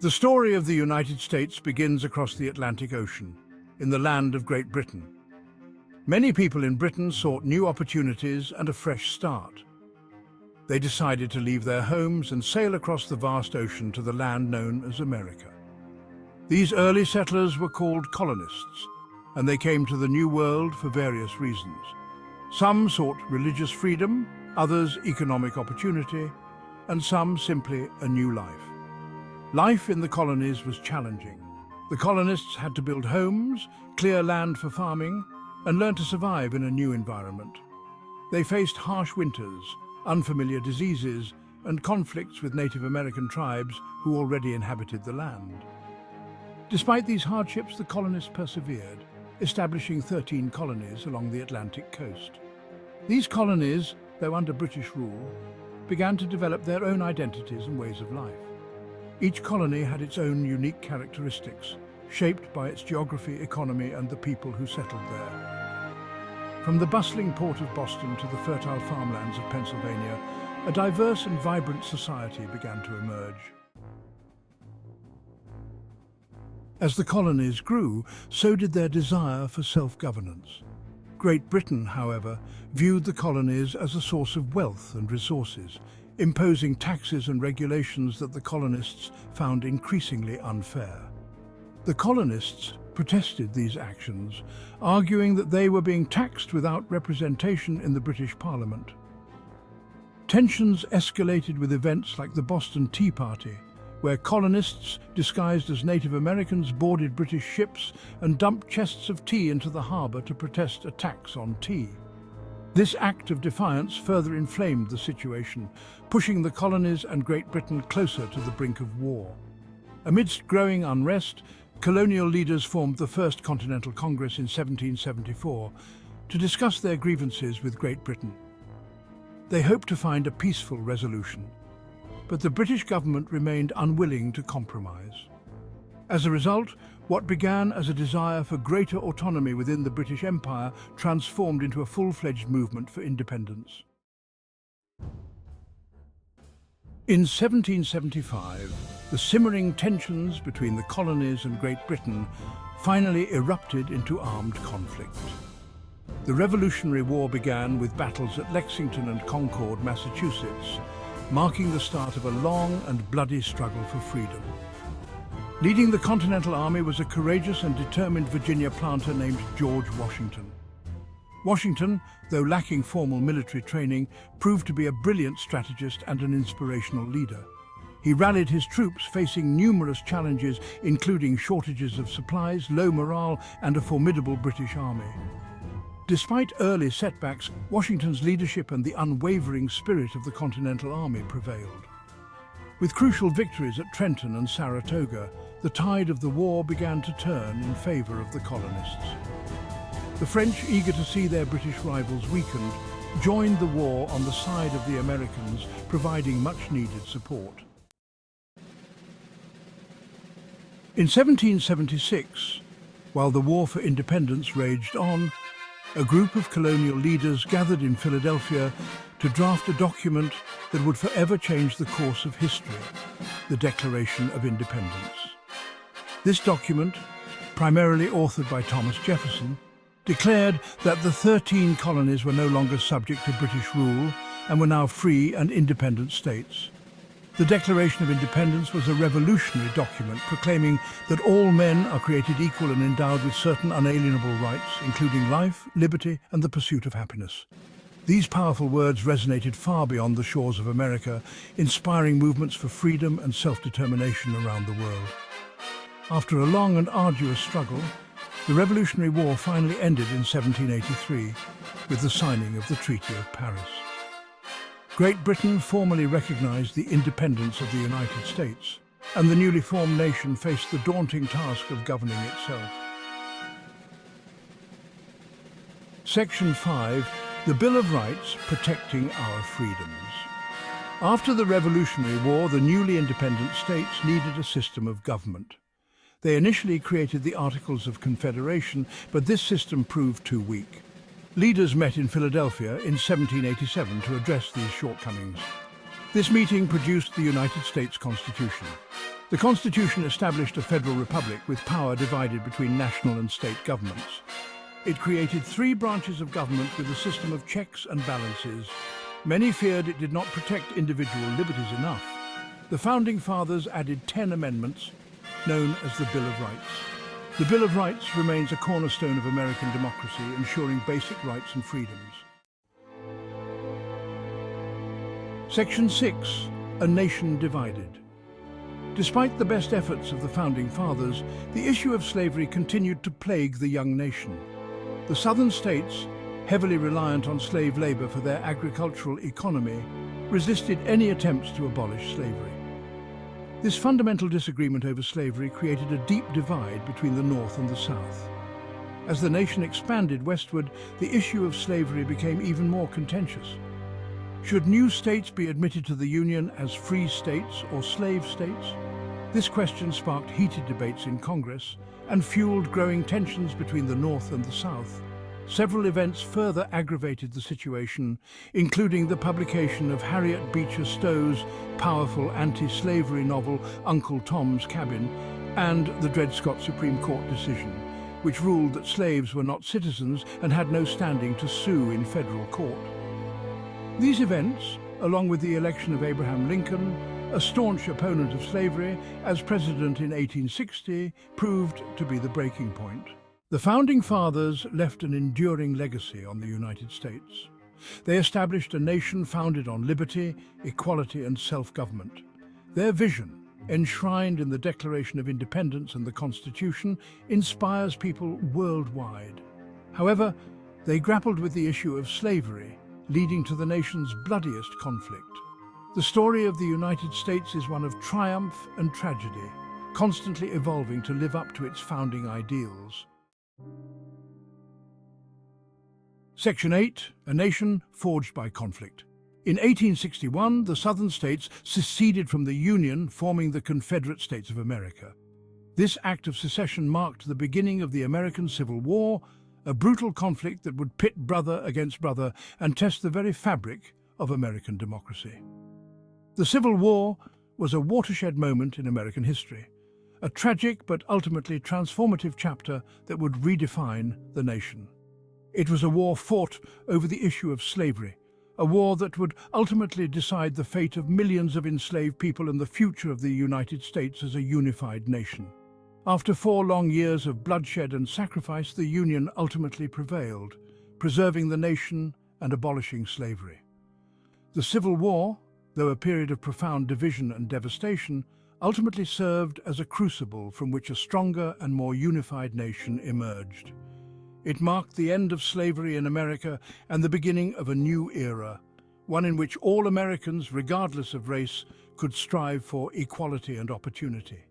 The story of the United States begins across the Atlantic Ocean, in the land of Great Britain. Many people in Britain sought new opportunities and a fresh start. They decided to leave their homes and sail across the vast ocean to the land known as America. These early settlers were called colonists, and they came to the New World for various reasons. Some sought religious freedom, others economic opportunity, and some simply a new life. Life in the colonies was challenging. The colonists had to build homes, clear land for farming, and learn to survive in a new environment. They faced harsh winters, unfamiliar diseases, and conflicts with Native American tribes who already inhabited the land. Despite these hardships, the colonists persevered, establishing 13 colonies along the Atlantic coast. These colonies, though under British rule, began to develop their own identities and ways of life. Each colony had its own unique characteristics, shaped by its geography, economy, and the people who settled there. From the bustling port of Boston to the fertile farmlands of Pennsylvania, a diverse and vibrant society began to emerge. As the colonies grew, so did their desire for self-governance. Great Britain, however, viewed the colonies as a source of wealth and resources, imposing taxes and regulations that the colonists found increasingly unfair. The colonists protested these actions, arguing that they were being taxed without representation in the British Parliament. Tensions escalated with events like the Boston Tea Party, where colonists disguised as Native Americans boarded British ships and dumped chests of tea into the harbour to protest a tax on tea. This act of defiance further inflamed the situation, pushing the colonies and Great Britain closer to the brink of war. Amidst growing unrest, colonial leaders formed the First Continental Congress in 1774 to discuss their grievances with Great Britain. They hoped to find a peaceful resolution, but the British government remained unwilling to compromise. As a result, what began as a desire for greater autonomy within the British Empire transformed into a full-fledged movement for independence. In 1775, the simmering tensions between the colonies and Great Britain finally erupted into armed conflict. The Revolutionary War began with battles at Lexington and Concord, Massachusetts, marking the start of a long and bloody struggle for freedom. Leading the Continental Army was a courageous and determined Virginia planter named George Washington. Washington, though lacking formal military training, proved to be a brilliant strategist and an inspirational leader. He rallied his troops facing numerous challenges, including shortages of supplies, low morale, and a formidable British army. Despite early setbacks, Washington's leadership and the unwavering spirit of the Continental Army prevailed. With crucial victories at Trenton and Saratoga, the tide of the war began to turn in favour of the colonists. The French, eager to see their British rivals weakened, joined the war on the side of the Americans, providing much-needed support. In 1776, while the War for Independence raged on, a group of colonial leaders gathered in Philadelphia to draft a document that would forever change the course of history, the Declaration of Independence. This document, primarily authored by Thomas Jefferson, declared that the 13 colonies were no longer subject to British rule and were now free and independent states. The Declaration of Independence was a revolutionary document proclaiming that all men are created equal and endowed with certain unalienable rights, including life, liberty, and the pursuit of happiness. These powerful words resonated far beyond the shores of America, inspiring movements for freedom and self-determination around the world. After a long and arduous struggle, the Revolutionary War finally ended in 1783 with the signing of the Treaty of Paris. Great Britain formally recognized the independence of the United States, and the newly formed nation faced the daunting task of governing itself. Section 5, the Bill of Rights protecting our freedoms. After the Revolutionary War, the newly independent states needed a system of government. They initially created the Articles of Confederation, but this system proved too weak. Leaders met in Philadelphia in 1787 to address these shortcomings. This meeting produced the United States Constitution. The Constitution established a federal republic with power divided between national and state governments. It created 3 branches of government with a system of checks and balances. Many feared it did not protect individual liberties enough. The Founding Fathers added 10 amendments, known as the Bill of Rights. The Bill of Rights remains a cornerstone of American democracy, ensuring basic rights and freedoms. Section 6. A Nation Divided. Despite the best efforts of the Founding Fathers, the issue of slavery continued to plague the young nation. The southern states, heavily reliant on slave labor for their agricultural economy, resisted any attempts to abolish slavery. This fundamental disagreement over slavery created a deep divide between the North and the South. As the nation expanded westward, the issue of slavery became even more contentious. Should new states be admitted to the Union as free states or slave states? This question sparked heated debates in Congress and fueled growing tensions between the North and the South. Several events further aggravated the situation, including the publication of Harriet Beecher Stowe's powerful anti-slavery novel Uncle Tom's Cabin and the Dred Scott Supreme Court decision, which ruled that slaves were not citizens and had no standing to sue in federal court. These events, along with the election of Abraham Lincoln, a staunch opponent of slavery, as president in 1860, proved to be the breaking point. The Founding Fathers left an enduring legacy on the United States. They established a nation founded on liberty, equality, and self-government. Their vision, enshrined in the Declaration of Independence and the Constitution, inspires people worldwide. However, they grappled with the issue of slavery, leading to the nation's bloodiest conflict. The story of the United States is one of triumph and tragedy, constantly evolving to live up to its founding ideals. Section 8. A Nation Forged by Conflict. In 1861, the Southern states seceded from the Union, forming the Confederate States of America. This act of secession marked the beginning of the American Civil War, a brutal conflict that would pit brother against brother and test the very fabric of American democracy. The Civil War was a watershed moment in American history, a tragic but ultimately transformative chapter that would redefine the nation. It was a war fought over the issue of slavery, a war that would ultimately decide the fate of millions of enslaved people and the future of the United States as a unified nation. After 4 long years of bloodshed and sacrifice, the Union ultimately prevailed, preserving the nation and abolishing slavery. The Civil War, though a period of profound division and devastation, ultimately served as a crucible from which a stronger and more unified nation emerged. It marked the end of slavery in America and the beginning of a new era, one in which all Americans, regardless of race, could strive for equality and opportunity.